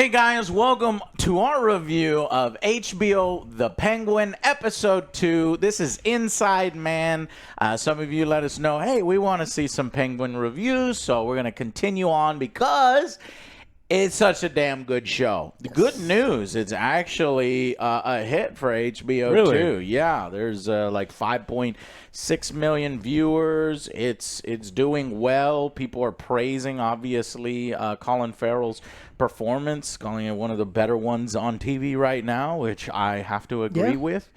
Hey guys, welcome to our review of HBO The Penguin Episode 2. This is Inside Man. Some of you let us know, hey, we want to see some Penguin reviews, so we're going to continue on because it's such a damn good show. The good news, it's actually a hit for HBO too. Yeah, there's like 5.6 million viewers. It's doing well. People are praising, obviously, Colin Farrell's performance, calling it one of the better ones on TV right now, which I have to agree with.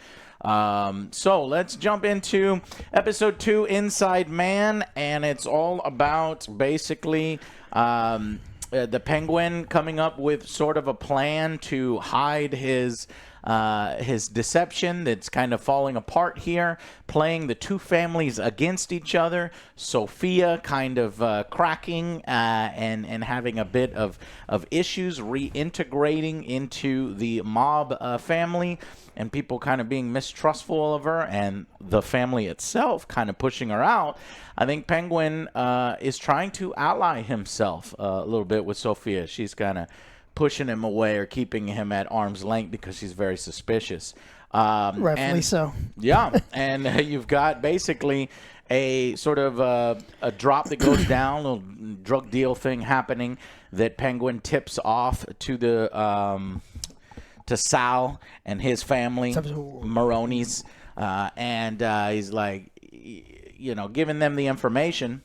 So let's jump into episode 2, Inside Man, and it's all about basically the Penguin coming up with sort of a plan to hide his deception that's kind of falling apart here, playing the two families against each other. Sophia kind of cracking and having a bit of issues reintegrating into the mob family, and people kind of being mistrustful of her, and the family itself kind of pushing her out. I think Penguin is trying to ally himself a little bit with Sophia. She's kind of pushing him away or keeping him at arm's length because she's very suspicious. Rightfully so. Yeah, and you've got basically a sort of a drop that goes down, a little drug deal thing happening that Penguin tips off to the to Sal and his family, Maroney's, and he's like, you know, giving them the information,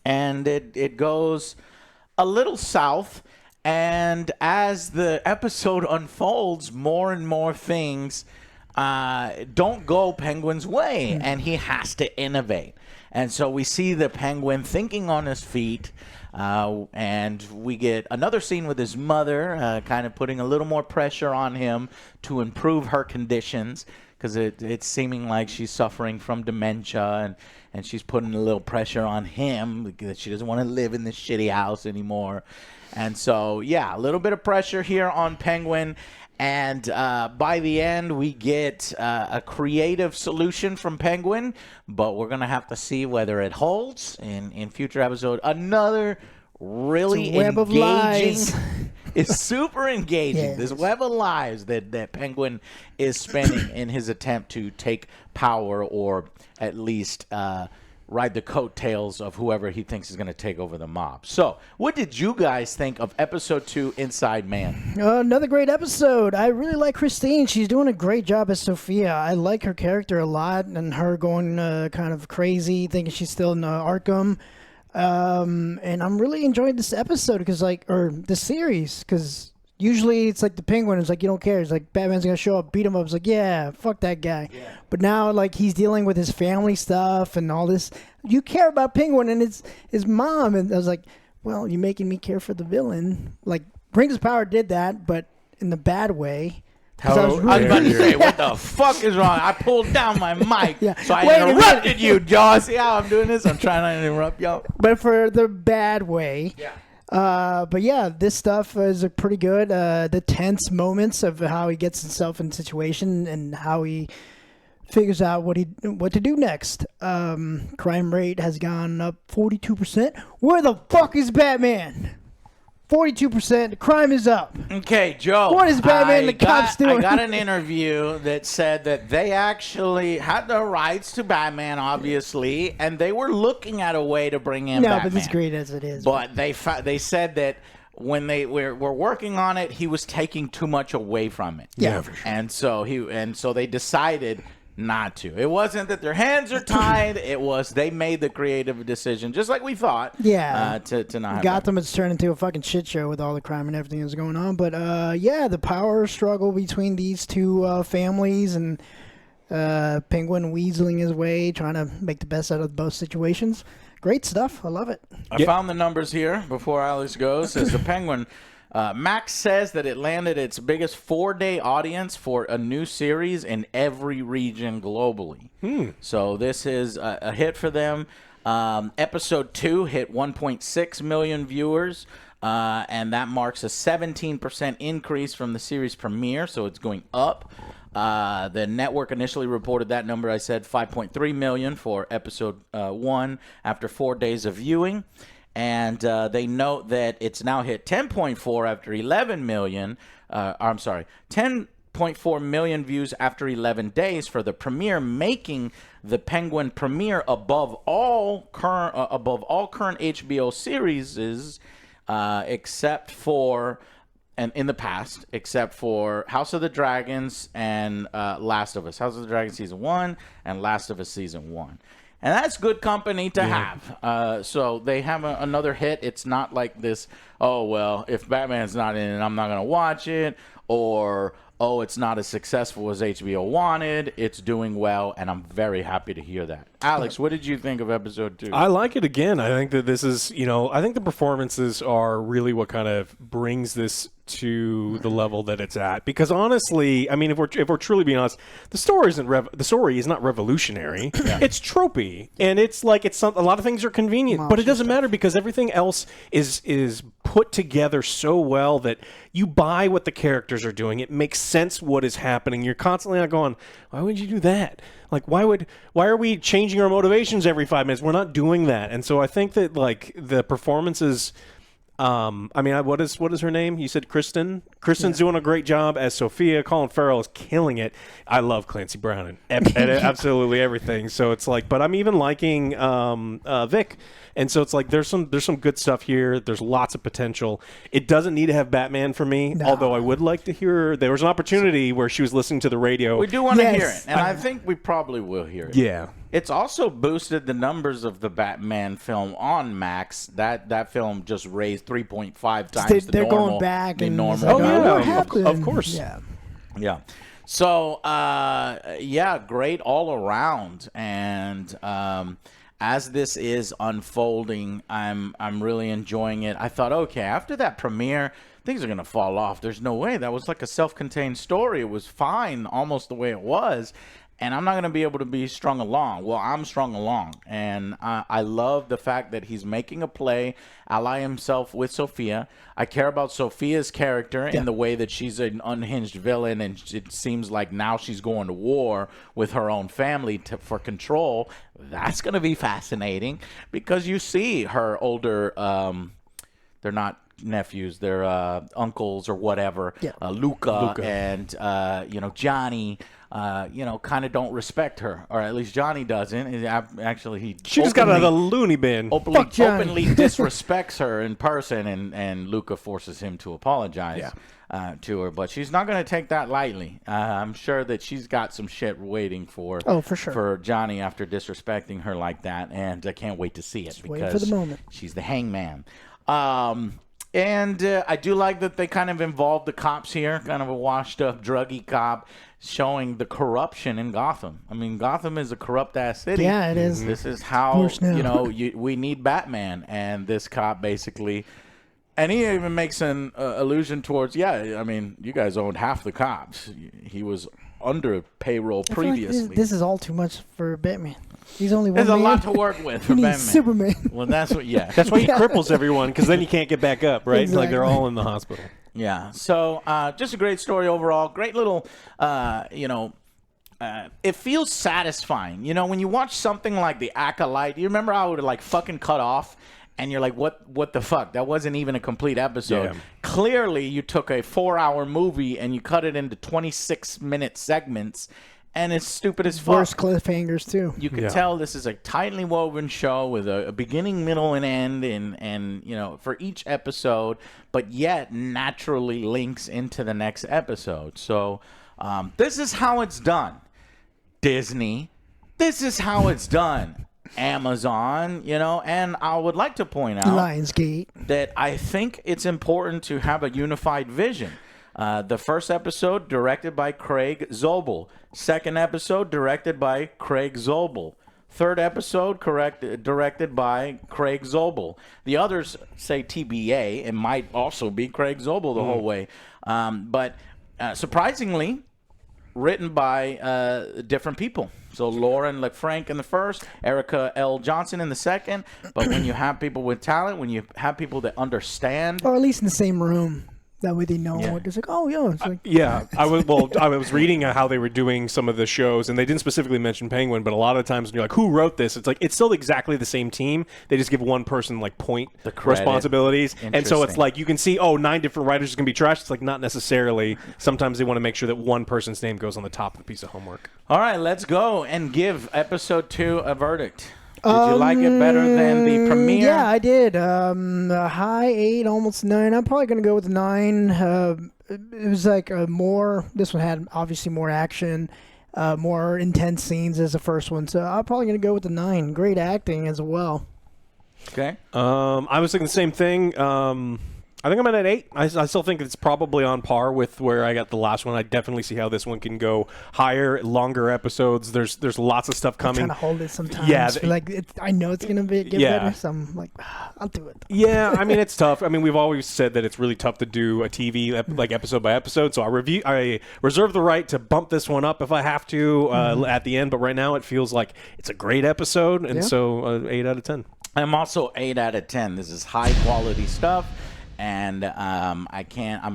and it goes a little south. And as the episode unfolds, more and more things don't go Penguin's way, and he has to innovate. And so we see the Penguin thinking on his feet, and we get another scene with his mother, kind of putting a little more pressure on him to improve her conditions, because it's seeming like she's suffering from dementia, and she's putting a little pressure on him because she doesn't want to live in this shitty house anymore. And so, yeah, a little bit of pressure here on Penguin. And by the end, we get a creative solution from Penguin, but we're going to have to see whether it holds in future episodes. Another really web of lies. It's super engaging. Yes. This web of lies that Penguin is spending in his attempt to take power, or at least ride the coattails of whoever he thinks is going to take over the mob. So, what did you guys think of episode 2, Inside Man? Another great episode. I really like Christine. She's doing a great job as Sophia. I like her character a lot, and her going kind of crazy, thinking she's still in Arkham. And I'm really enjoying this episode or this series, because usually it's like the Penguin is like, you don't care. It's like Batman's going to show up, beat him up. It's like, yeah, fuck that guy. Yeah. But now, like, he's dealing with his family stuff and all this. You care about Penguin and it's his mom. And I was like, well, you're making me care for the villain. Like, Rings of Power did that, but in the bad way. I was about to say, what the fuck is wrong? I pulled down my mic, so I interrupted you, Joe. See how I'm doing this? I'm trying not to interrupt y'all. But for the bad way. Yeah. But yeah, this stuff is pretty good. The tense moments of how he gets himself in a situation and how he figures out what to do next. Crime rate has gone up 42%. Where the fuck is Batman? 42%. Crime is up. Okay, Joe. What is Batman and the cops doing? I got an interview that said that they actually had the rights to Batman, obviously, and they were looking at a way to bring in Batman. No, but it's great as it is. But they said that when they were working on it, he was taking too much away from it. Yeah, for sure. And so they decided not to. It wasn't that their hands are tied. It was they made the creative decision, just like we thought. Yeah. To not have Gotham has turned into a fucking shit show with all the crime and everything that's going on. But yeah, the power struggle between these two families, and Penguin weaseling his way, trying to make the best out of both situations. Great stuff. I love it. I found the numbers here before Alex goes. As the Penguin, Max says that it landed its biggest 4-day audience for a new series in every region globally. So this is a hit for them. Episode 2 hit 1.6 million viewers, and that marks a 17% increase from the series premiere, so it's going up. The network initially reported that number, I said 5.3 million for episode 1 after 4 days of viewing. And they note that it's now hit 10.4 after 11 million. I'm sorry, 10.4 million views after 11 days for the premiere, making the Penguin premiere above all current HBO series, except for, and in the past, except for House of the Dragons and Last of Us. House of the Dragons season 1 and Last of Us season 1. And that's good company to have. So they have another hit. It's not like this, oh, well, if Batman's not in it, I'm not going to watch it. Or, oh, it's not as successful as HBO wanted. It's doing well, and I'm very happy to hear that. Alex, what did you think of episode 2? I like it again. I think that this is, I think the performances are really what kind of brings this to the level that it's at. Because honestly, I mean, if we're truly being honest, the story is not revolutionary. It's tropey, and it's like a lot of things are convenient, but it doesn't matter because everything else is put together so well that you buy what the characters are doing. It makes sense what is happening. You're constantly not going, why would you do that? Like, why are we changing our motivations every 5 minutes? We're not doing that. And so I think that like the performances. I mean, what is her name? You said Kristen. Kristen's doing a great job as Sophia. Colin Farrell is killing it. I love Clancy Brown and absolutely everything. So it's like, but I'm even liking Vic, and so it's like there's some good stuff here. There's lots of potential. It doesn't need to have Batman for me, although I would like to hear. There was an opportunity where she was listening to the radio. We do want to hear it, and I think we probably will hear it. Yeah. It's also boosted the numbers of the Batman film on Max. That film just raised 3.5 times they're going back and normal. Like, what happened? of course. Yeah. So great all around. And as this is unfolding, I'm really enjoying it. I thought, okay, after that premiere, things are gonna fall off. There's no way. That was like a self-contained story. It was fine, almost the way it was. And I'm not going to be able to be strung along. Well, I'm strung along. And I love the fact that he's making a play, ally himself with Sophia. I care about Sophia's character in the way that she's an unhinged villain, and it seems like now she's going to war with her own family for control. That's going to be fascinating because you see her older, they're not nephews, they're uncles or whatever, Luca. And, Johnny, kind of don't respect her, or at least Johnny doesn't. Actually, She just got out of the loony bin. Openly disrespects her in person, and Luca forces him to apologize to her. But she's not going to take that lightly. I'm sure that she's got some shit waiting for for Johnny after disrespecting her like that, and I can't wait to see it because for the moment. She's the hangman. And I do like that they kind of involved the cops here, kind of a washed-up, druggy cop, showing the corruption in Gotham. I mean, Gotham is a corrupt-ass city. Yeah, it is. This is how, we need Batman. And this cop basically, and he even makes an allusion towards, you guys owned half the cops. He was under payroll previously. Like this is all too much for Batman. He's only one There's man. a lot to work with for He Batman. needs Superman. Well, that's what, That's why he cripples everyone, because then you can't get back up, right? Exactly. Like they're all in the hospital. Yeah. So just a great story overall. Great little, it feels satisfying. When you watch something like The Acolyte, you remember how it would like fucking cut off? And you're like, what the fuck? That wasn't even a complete episode. Yeah. Clearly, you took a 4-hour movie and you cut it into 26-minute segments. And it's stupid as fuck. Worst cliffhangers, too. You can tell this is a tightly woven show with a beginning, middle, and end, and for each episode, but yet naturally links into the next episode. So this is how it's done. Disney, this is how it's done. Amazon, and I would like to point out Lionsgate that I think it's important to have a unified vision. The first episode directed by Craig Zobel. Second episode directed by Craig Zobel. Third episode directed by Craig Zobel. The others say TBA and might also be Craig Zobel the whole way. But surprisingly, written by different people. So Lauren LeFranc in the first, Erica L. Johnson in the second. But when you have people with talent, when you have people that understand, or at least in the same room. That way they know what it's like. Oh, yeah. It's like, I was reading how they were doing some of the shows, and they didn't specifically mention Penguin, but a lot of the times when you're like, who wrote this? It's like it's still exactly the same team. They just give one person like point responsibilities, and so it's like you can see 9 different writers are gonna be trash. It's like not necessarily. Sometimes they want to make sure that one person's name goes on the top of the piece of homework. All right, let's go and give episode 2 a verdict. Did you like it better than the premiere? Yeah, I did. A high 8, almost 9. I'm probably going to go with 9. It was like this one had obviously more action, more intense scenes as the first one. So I'm probably going to go with the 9. Great acting as well. Okay. I was thinking the same thing. I think I'm at an 8. I still think it's probably on par with where I got the last one. I definitely see how this one can go higher, longer episodes. There's lots of stuff coming. I'm trying to hold it sometimes. Yeah, I know it's gonna get better, so I'm like, I'll do it. Yeah, I mean it's tough. I mean we've always said that it's really tough to do a TV like episode by episode. So I reserve the right to bump this one up if I have to at the end. But right now it feels like it's a great episode, and so 8 out of 10. I'm also 8 out of 10. This is high quality stuff. And I'm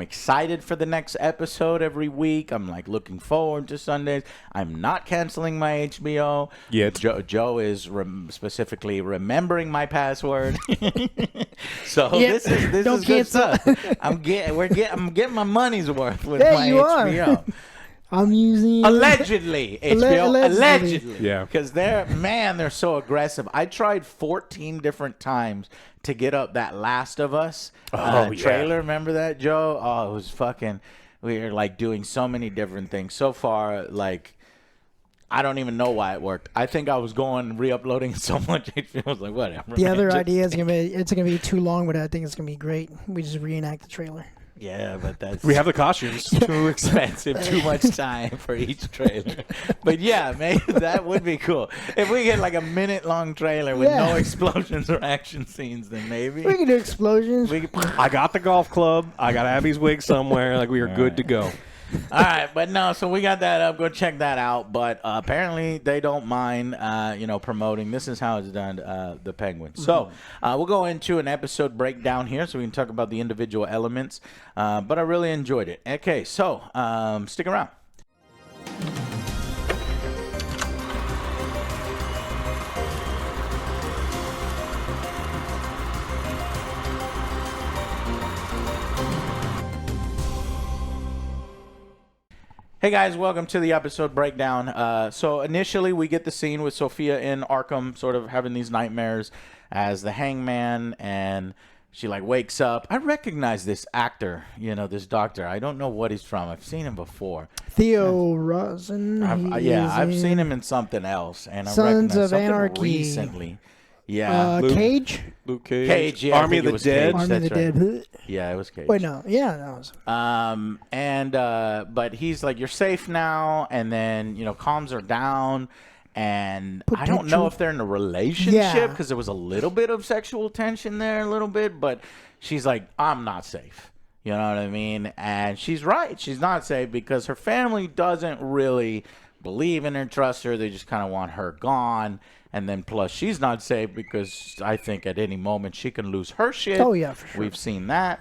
excited for the next episode every week. I'm like looking forward to Sundays. I'm not canceling my HBO. Yeah, Joe is specifically remembering my password. So this is good stuff. I'm getting my money's worth with my HBO. I'm using allegedly HBO allegedly. Yeah, because they're so aggressive. I tried 14 different times to get up that Last of Us trailer. Remember that, Joe? Oh, it was fucking. We were like doing so many different things. So far, like I don't even know why it worked. I think I was going re-uploading so much HBO. I was like, whatever. The other idea is it's gonna be too long, but I think it's gonna be great. We just reenact the trailer. Yeah, but we have the costumes. Too expensive, too much time for each trailer. But yeah, maybe that would be cool. If we get like a minute-long trailer with no explosions or action scenes, then maybe we can do explosions. I got the golf club. I got Abby's wig somewhere. Like we are good to go. All right, but no, so we got that up. Go check that out. But apparently they don't mind, promoting. This is how it's done, the Penguin. So we'll go into an episode breakdown here so we can talk about the individual elements. But I really enjoyed it. Okay, so stick around. Hey guys, welcome to the episode breakdown. So initially we get the scene with Sophia in Arkham sort of having these nightmares as the hangman, and she like wakes up. I recognize this actor, this doctor. I don't know what he's from. I've seen him before. Theo Rosen. I've seen him in something else, and I Sons recognize of something Anarchy. Recently. Yeah. Cage? Luke Cage. Cage, yeah. Army of the Dead. Army of the Dead. Yeah, it was Cage. Wait, no. Yeah, no. But he's like, you're safe now, and then, calms her down, and I don't know if they're in a relationship, because there was a little bit of sexual tension there, but she's like, I'm not safe. You know what I mean? And she's right. She's not safe because her family doesn't really believe in her, trust her. They just kind of want her gone. And then plus she's not safe because I think at any moment she can lose her shit. Oh, yeah, for sure. We've seen that.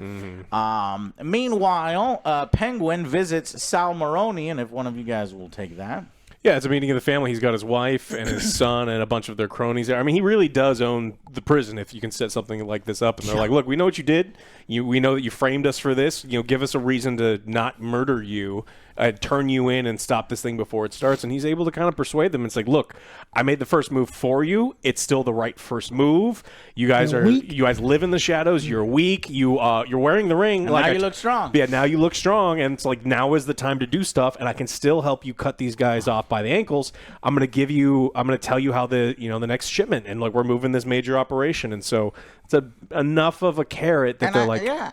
Meanwhile, Penguin visits Sal Maroni, and if one of you guys will take that. Yeah, it's a meeting of the family. He's got his wife and his son and a bunch of their cronies there. I mean, he really does own the prison if you can set something like this up. And they're like, look, we know what you did. We know that you framed us for this. Give us a reason to not murder you, turn you in and stop this thing before it starts. And he's able to kind of persuade them. It's like, look, I made the first move for you. It's still the right first move. You guys live in the shadows. You're weak. You're wearing the ring. And now you look strong. Yeah, now you look strong. And it's like, now is the time to do stuff. And I can still help you cut these guys off by the ankles. I'm going to tell you how the next shipment, and like we're moving this major operation. And so it's enough of a carrot that they're like, yeah.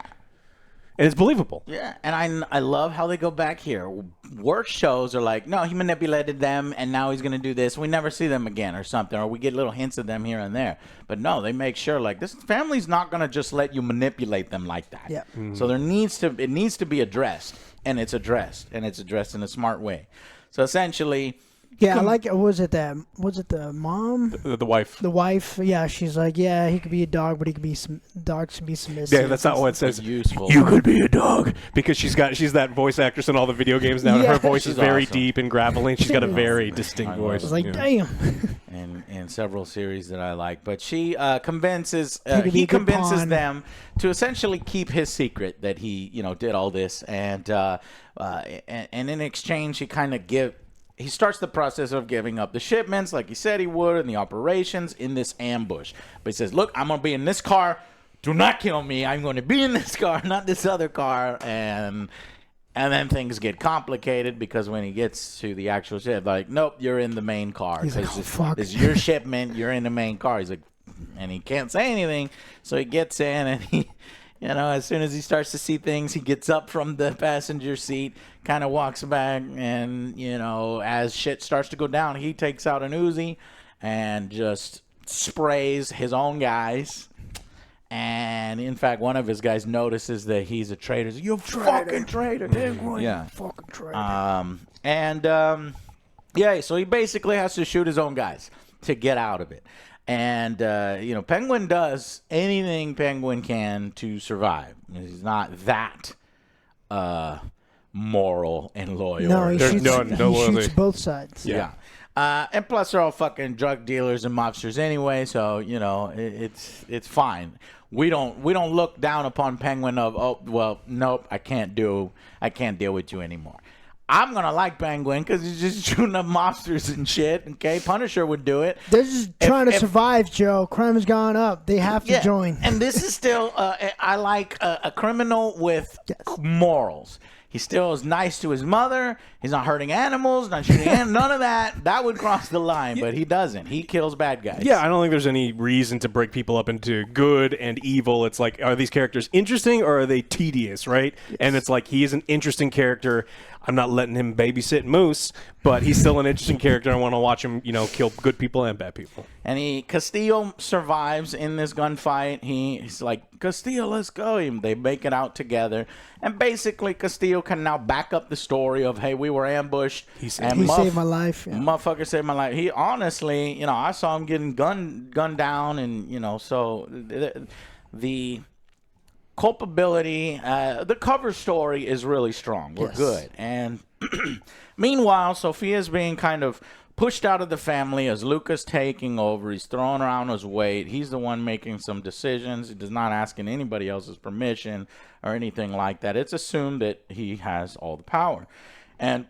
And it's believable. Yeah, and I love how they go back here. Work shows are like, no, he manipulated them, and now he's going to do this. We never see them again or something, or we get little hints of them here and there. But no, they make sure, like, this family's not going to just let you manipulate them like that. Yeah. Mm-hmm. So it needs to be addressed, and it's addressed in a smart way. So essentially, Yeah, I like. Was it the mom? The wife. The wife. Yeah, she's like, yeah, he could be a dog, but he could be dogs can be submissive. Yeah, that's not what it says. Useful. You could be a dog because she's that voice actress in all the video games now. Yeah. Her voice is very awesome. deep and gravelly. She's got a very distinct voice. I was like, yeah. damn. in several series that I like, but she convinces could be he a good convinces pawn. them to essentially keep his secret that he did all this, and in exchange he starts the process of giving up the shipments like he said he would and the operations in this ambush. But he says, look, I'm going to be in this car. Do not kill me. I'm going to be in this car, not this other car. And then things get complicated because when he gets to the actual ship, like, nope, you're in the main car. He's like, oh, fuck. It's your shipment. You're in the main car. He's like, and he can't say anything. So he gets in and he... as soon as he starts to see things, he gets up from the passenger seat, kind of walks back, and, as shit starts to go down, he takes out an Uzi and just sprays his own guys. And, in fact, one of his guys notices that he's a traitor. He's like, you fucking traitor. Yeah. Fucking traitor. So he basically has to shoot his own guys to get out of it. And, Penguin does anything Penguin can to survive. He's not that moral and loyal. No, he shoots, no he loyalty. shoots both sides. Yeah. And plus they're all fucking drug dealers and mobsters anyway, so, it's fine. We don't look down upon Penguin of, nope, I can't deal with you anymore. I'm going to like Penguin because he's just shooting up mobsters and shit, okay? Punisher would do it. They're just trying to survive, Joe. Crime has gone up. They have to join. And this is still, I like a criminal with morals. He still is nice to his mother. He's not hurting animals, not shooting animals, none of that. That would cross the line, but he doesn't. He kills bad guys. Yeah, I don't think there's any reason to break people up into good and evil. It's like, are these characters interesting or are they tedious, right? Yes. And it's like, he is an interesting character. I'm not letting him babysit Moose, but he's still an interesting character. I want to watch him, kill good people and bad people. And Castillo survives in this gunfight. He's like, Castillo, let's go. They make it out together. And basically, Castillo can now back up the story of, hey, we were ambushed. He saved my life. Yeah. Motherfucker saved my life. He honestly, I saw him getting gunned down. And, so the culpability, the cover story is really strong. We're good. And meanwhile, Sophia's being kind of pushed out of the family as Luca's taking over. He's throwing around his weight. He's the one making some decisions. He does not asking anybody else's permission or anything like that. It's assumed that he has all the power. And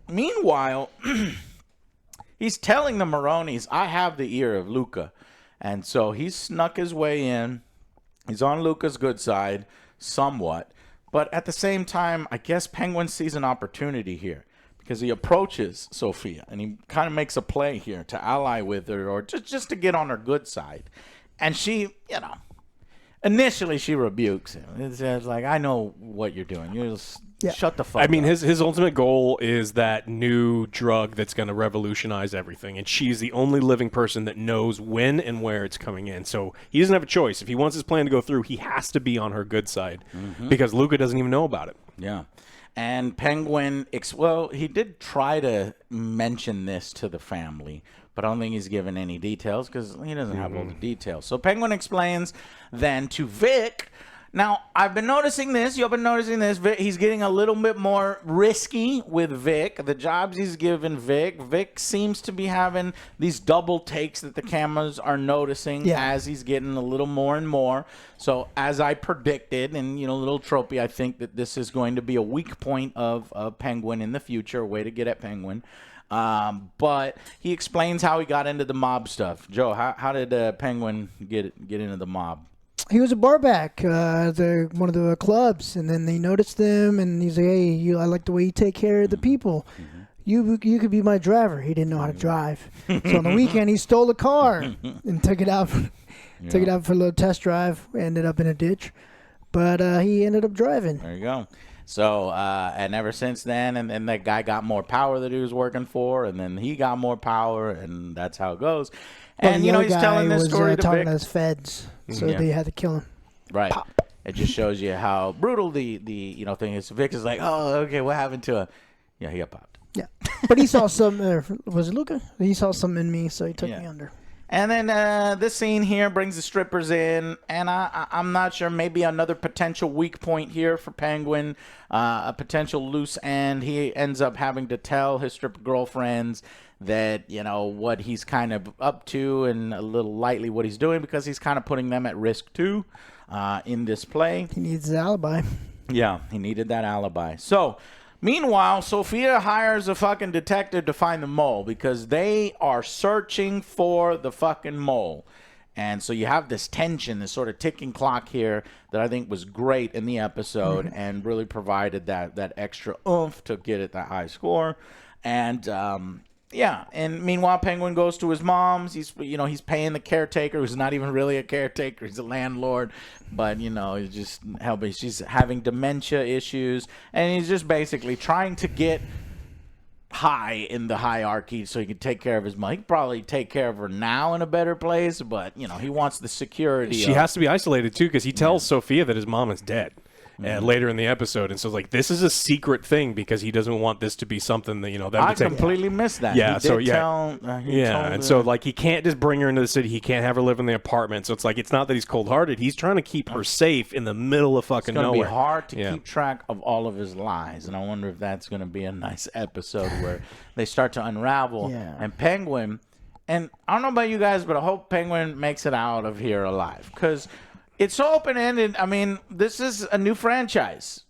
meanwhile, he's telling the Maronis, I have the ear of Luca. And so he's snuck his way in. He's on Luca's good side, somewhat. But at the same time, I guess Penguin sees an opportunity here because he approaches Sophia and he kind of makes a play here to ally with her or just to get on her good side. And she, initially she rebukes him. It's like, I know what you're doing. You just shut the fuck up. I mean, his ultimate goal is that new drug that's going to revolutionize everything. And she's the only living person that knows when and where it's coming in. So he doesn't have a choice. If he wants his plan to go through, he has to be on her good side because Luca doesn't even know about it. Yeah. And Penguin, he did try to mention this to the family, but I don't think he's given any details because he doesn't have all the details. So Penguin explains then to Vic. Now, I've been noticing this. You've been noticing this. He's getting a little bit more risky with Vic. The jobs he's given Vic. Vic seems to be having these double takes that the cameras are noticing as he's getting a little more and more. So, as I predicted, and, a little tropey, I think that this is going to be a weak point of Penguin in the future, a way to get at Penguin. But he explains how he got into the mob stuff. Joe, how did Penguin get into the mob? He was a barback at one of the clubs, and then they noticed him, and he's like, hey, I like the way you take care of the people. You could be my driver. He didn't know how to drive. So on the weekend, he stole a car and took it out for a little test drive. Ended up in a ditch. But he ended up driving. There you go. So, and ever since then, and that guy got more power that he was working for, and then he got more power, and that's how it goes. And, he's telling this story to talking Vic. to his feds, so they had to kill him. Right. Pop. It just shows you how brutal the thing is. Vic is like, oh, okay, what happened to him? Yeah, he got popped. Yeah. But he saw some. Was it Luca? He saw something in me, so he took me under. And then this scene here brings the strippers in, and I'm not sure, maybe another potential weak point here for Penguin, a potential loose end. He ends up having to tell his stripper girlfriends that, you know, what he's kind of up to and a little lightly what he's doing, because he's kind of putting them at risk too in this play. He needs the alibi. Yeah, he needed that alibi. So, meanwhile, Sophia hires a fucking detective to find the mole because they are searching for the fucking mole. And so you have this tension, this sort of ticking clock here that I think was great in the episode and really provided that extra oomph to get it that high score. And yeah, and meanwhile, Penguin goes to his mom's. He's paying the caretaker, who's not even really a caretaker. He's a landlord, but he's just helping. She's having dementia issues, and he's just basically trying to get high in the hierarchy so he can take care of his mom. He can probably take care of her now in a better place, but he wants the security. She has to be isolated too, because he tells Sophia that his mom is dead. Later in the episode, and so like this is a secret thing because he doesn't want this to be something that I completely missed that. Yeah, And so like he can't just bring her into the city. He can't have her live in the apartment. So it's like it's not that he's cold-hearted. He's trying to keep her safe in the middle of fucking nowhere. It's gonna be hard to keep track of all of his lies, and I wonder if that's gonna be a nice episode where they start to unravel. Yeah. And Penguin, and I don't know about you guys, but I hope Penguin makes it out of here alive, because it's so open-ended. I mean, this is a new franchise.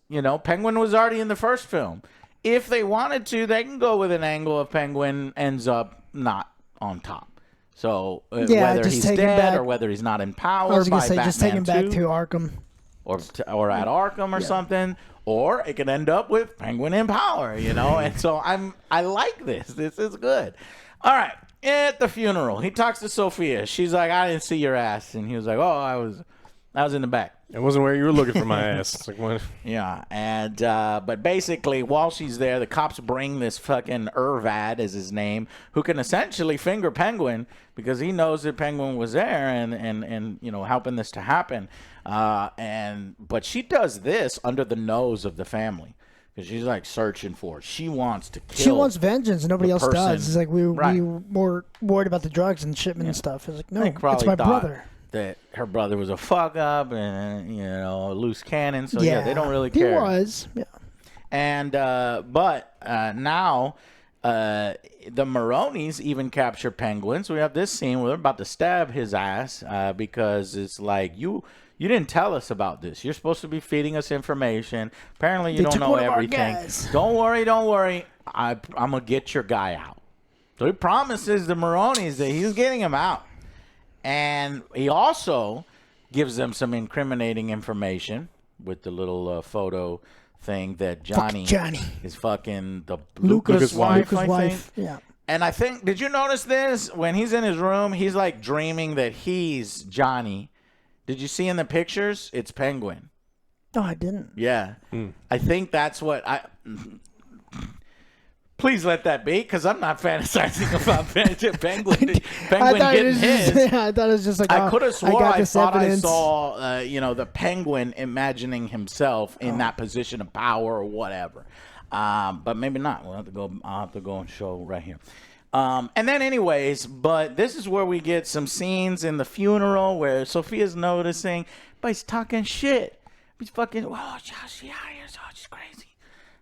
Penguin was already in the first film. If they wanted to, they can go with an angle of Penguin ends up not on top. So whether he's dead or whether he's not in power, I was going to say, Batman just take him back 2, to Arkham. or at Arkham or something. Or it could end up with Penguin in power, And so I like this. This is good. All right. At the funeral, he talks to Sophia. She's like, "I didn't see your ass," and he was like, "Oh, I was in the back." It wasn't where you were looking for my ass. It's like, what? Yeah, and but basically, while she's there, the cops bring this fucking Irvad, is his name, who can essentially finger Penguin because he knows that Penguin was there and helping this to happen. But she does this under the nose of the family because she's like searching for it. She wants to kill. She wants vengeance, and nobody else does. It's like we were worried about the drugs and shipment and stuff. It's like, no, it's my brother. That her brother was a fuck up and a loose cannon, so they don't really care. He was, yeah. And but now the Maronis even capture Penguin. So we have this scene where they're about to stab his ass because it's like you didn't tell us about this. You're supposed to be feeding us information. Apparently you don't know everything. Don't worry. I'm gonna get your guy out. So he promises the Maronis that he's getting him out. And he also gives them some incriminating information with the little photo thing that Johnny is fucking the Luca's wife. Yeah. And I think, did you notice this? When he's in his room, he's like dreaming that he's Johnny. Did you see in the pictures? It's Penguin. No, I didn't. Yeah. I think that's what Please let that be, because I'm not fantasizing about Penguin getting his. I thought it was just like, I could have swore I thought evidence. I saw, the Penguin imagining himself in that position of power or whatever. But maybe not. I'll have to go and show right here. And then anyways, but this is where we get some scenes in the funeral where Sophia's noticing, but he's talking shit. He's fucking, she's crazy.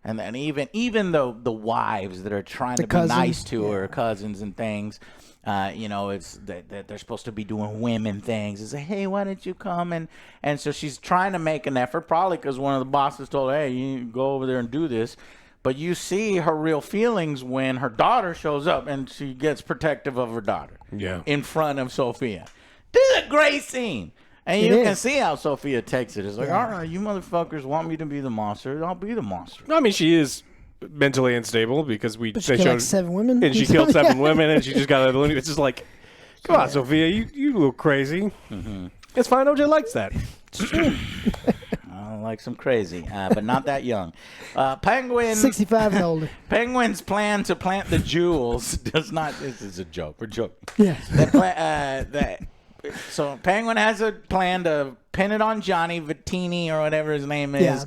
And then even though the wives that are trying to be nice to her, cousins and things, it's that they're supposed to be doing women things. It's like, hey, why didn't you come? And so she's trying to make an effort, probably because one of the bosses told her, hey, you go over there and do this. But you see her real feelings when her daughter shows up and she gets protective of her daughter in front of Sophia. This is a great scene. And you can see how Sophia takes it. It's like, all right, you motherfuckers want me to be the monster. I'll be the monster. I mean, she is mentally unstable because they showed like 7 women. And she killed 7 women, and she just got a little. It's just like, come on, Sophia, you look crazy. Mm-hmm. It's fine. OJ likes that. It's true. I like some crazy, but not that young. Penguin, 65 and older. Penguin's plan to plant the jewels does not. This is a joke. We're joking. Yeah. So Penguin has a plan to pin it on Johnny Vittini or whatever his name is.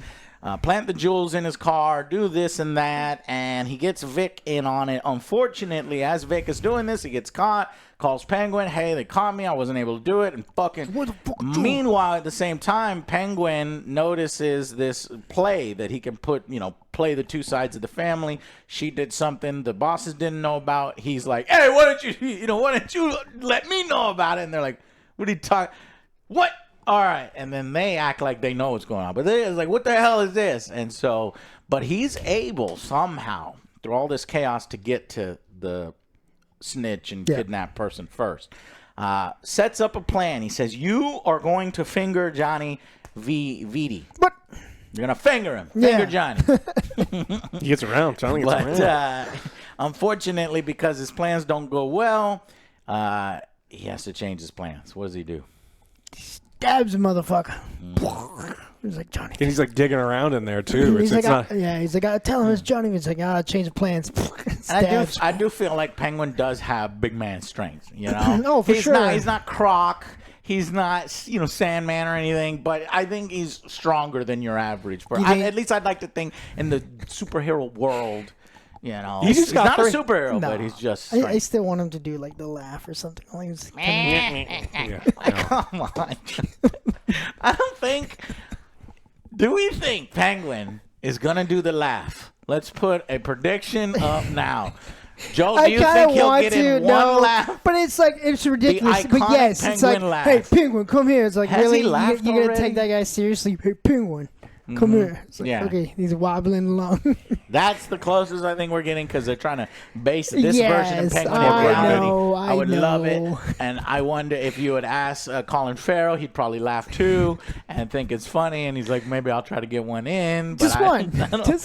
plant the jewels in his car, do this and that, and he gets Vic in on it. Unfortunately, as Vic is doing this, he gets caught, calls Penguin, hey, they caught me, I wasn't able to do it, and fucking... Meanwhile, at the same time, Penguin notices this play that he can put, play the two sides of the family. She did something the bosses didn't know about. He's like, hey, why don't you let me know about it? And they're like, what are you talking... What? All right. And then they act like they know what's going on. But they're like, what the hell is this? And so, but he's able somehow, through all this chaos, to get to the snitch and kidnap person first. Sets up a plan. He says, you are going to finger Johnny Viti. What? You're going to finger him. Finger Johnny. He gets around. Johnny gets around. Unfortunately, because his plans don't go well, he has to change his plans. What does he do? Stabs a motherfucker. He's like, Johnny. And he's like digging around in there too. He's like, I tell him it's Johnny. He's like, change the plans. I do feel like Penguin does have big man strength. Oh, for sure. He's not Croc. He's not, Sandman or anything, but I think he's stronger than your average. At least I'd like to think in the superhero world. He's not a superhero, but he's just. I still want him to do like the laugh or something. Come on. I don't think. Do we think Penguin is gonna do the laugh? Let's put a prediction up now. Joe, do you think he'll get in one laugh? But it's like, it's ridiculous. But yes, it's like, hey, Penguin, come here. It's like, really? You're going to take that guy seriously? Hey, Penguin. Come here. It's like, okay, he's wobbling along. That's the closest I think we're getting because they're trying to base this version of Penguin in reality. I would love it. And I wonder if you would ask Colin Farrell, he'd probably laugh too and think it's funny. And he's like, maybe I'll try to get one in. But Just one. I don't think it's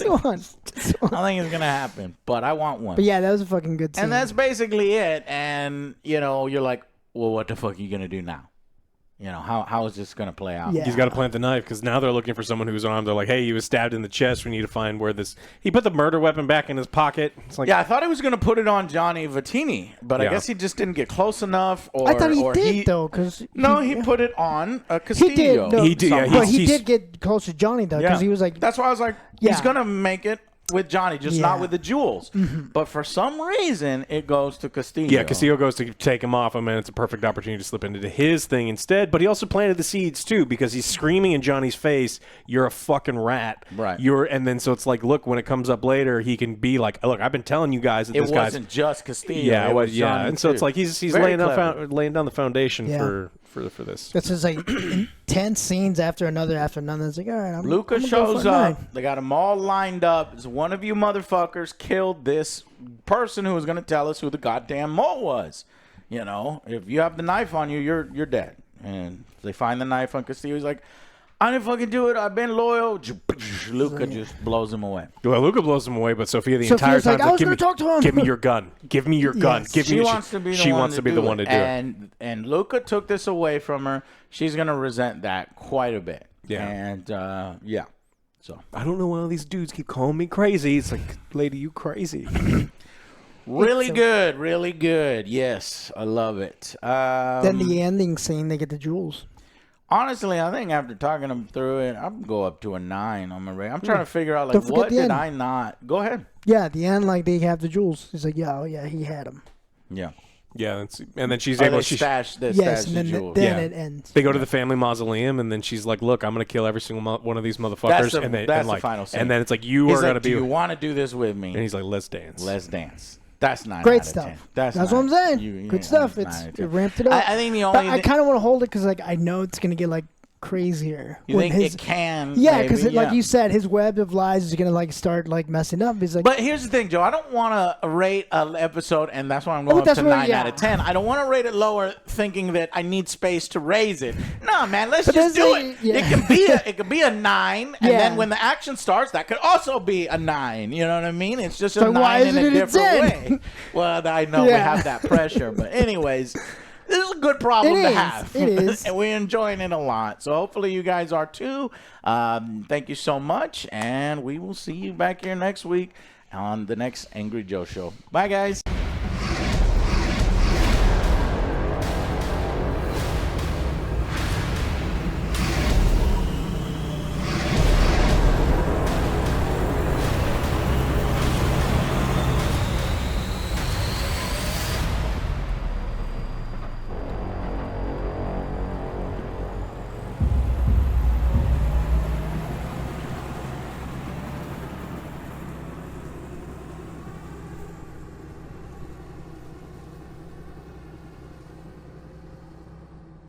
going to happen. But I want one. But yeah, that was a fucking good scene. And that's basically it. And, you're like, well, what the fuck are you going to do now? How is this going to play out? Yeah. He's got to plant the knife because now they're looking for someone who's armed. They're like, hey, he was stabbed in the chest. We need to find where this... He put the murder weapon back in his pocket. It's like, I thought he was going to put it on Johnny Vittini, but I guess he just didn't get close enough. I thought he did, though. He put it on Castillo. He did. He did get close to Johnny, though, because he was like... That's why I was like, he's going to make it with Johnny, just not with the jewels. But for some reason, it goes to Castillo. Yeah, Castillo goes to take him off him, and it's a perfect opportunity to slip into his thing instead. But he also planted the seeds, too, because he's screaming in Johnny's face, you're a fucking rat. Right. And then so it's like, look, when it comes up later, he can be like, look, I've been telling you guys that this guy's... It wasn't just Castillo. Yeah, it was Johnny and so too. it's like he's laying down the foundation for this. That's just like 10 scenes after another. It's like, all right, Luca shows up. They got them all lined up. It's one of you motherfuckers killed this person who was going to tell us who the goddamn mole was. If you have the knife on you, you're dead. And they find the knife on Castillo. He's like, I didn't fucking do it. I've been loyal. Luca just blows him away. Well, Luca blows him away, but Sophia entire time like, give me your gun. Give me your gun. She wants to be the one to do it. And Luca took this away from her. She's going to resent that quite a bit. Yeah. And, So I don't know why all these dudes keep calling me crazy. It's like, lady, you crazy. Really good. Yes, I love it. Then the ending scene, they get the jewels. Honestly, I think after talking them through it, I'm go up to a 9 on my rating. I'm trying to figure out what did I not. Go ahead. Yeah, at the end, they have the jewels. He's like, yeah, he had them. Yeah. Yeah, and then she's able to stash the jewels. Then it ends. They go to the family mausoleum, and then she's like, "Look, I'm going to kill every single one of these motherfuckers." That's the final scene. And then it's like, "You are going to be." Do you want to do this with me? And he's like, "Let's dance." Let's dance. That's 9 Great out of stuff. 10. That's what I'm saying. Good stuff. It ramped it up. I think the only. I kind of want to hold it because I know it's going to get crazier. You think it can? Yeah, because like you said, his web of lies is gonna start messing up. He's like, but here's the thing, Joe. I don't want to rate an episode, and that's why I'm going up to 9 out of 10. I don't want to rate it lower, thinking that I need space to raise it. No, man, let's just do it. Yeah. It could be a 9, and then when the action starts, that could also be a 9. You know what I mean? It's just a 9 in a different way. Well, I know we have that pressure, but anyways. This is a good problem to have. It is. And we're enjoying it a lot. So hopefully you guys are too. Thank you so much. And we will see you back here next week on the next Angry Joe Show. Bye, guys.